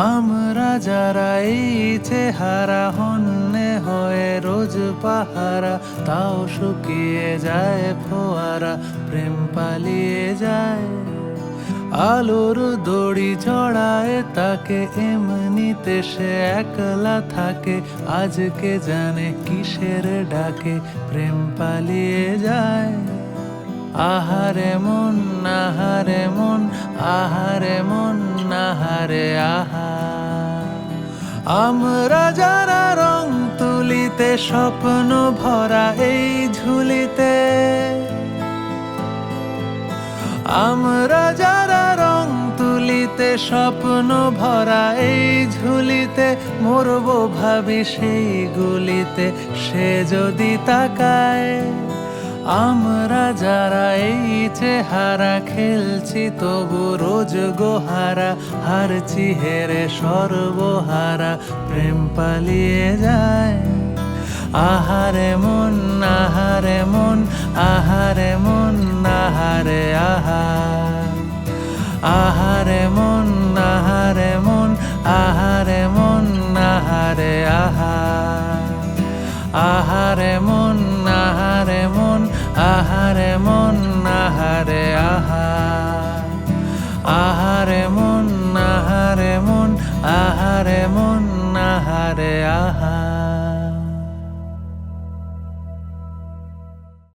আমরা যারা এই চেহারা হন্যে হয়ে রোজ পাহারা, তাও শুকিয়ে যায় ফোয়ারা, প্রেম পালিয়ে যায়। আলোর দড়ি চড়ায় তাকে, এমনিতে সে একলা থাকে। আজকে জানে কিসের ডাকে প্রেম পালিয়ে যায়। আহারে মন, আহারে মন, আহারে মন, আহারে আহা। আমরা যারা রং তুলিতে, স্বপ্ন ভরা এই ঝুলিতে, আমরা যারা রং তুলিতে, স্বপ্ন ভরা এই ঝুলিতে, মরবো ভাবি সেই গুলিতে, সে যদি তাকায়। আমরা যারা এই চেহারা খেলছি তবু রোজ গোহারা, হারছি হেরে সর্বহারা, প্রেম পালিয়ে যায়। আহারে মন, আহারে মন, আহারে মন, আহারে আহা। আহারে মন, আহারে মন, আহারে মন, আহারে আহা। আহারে মন।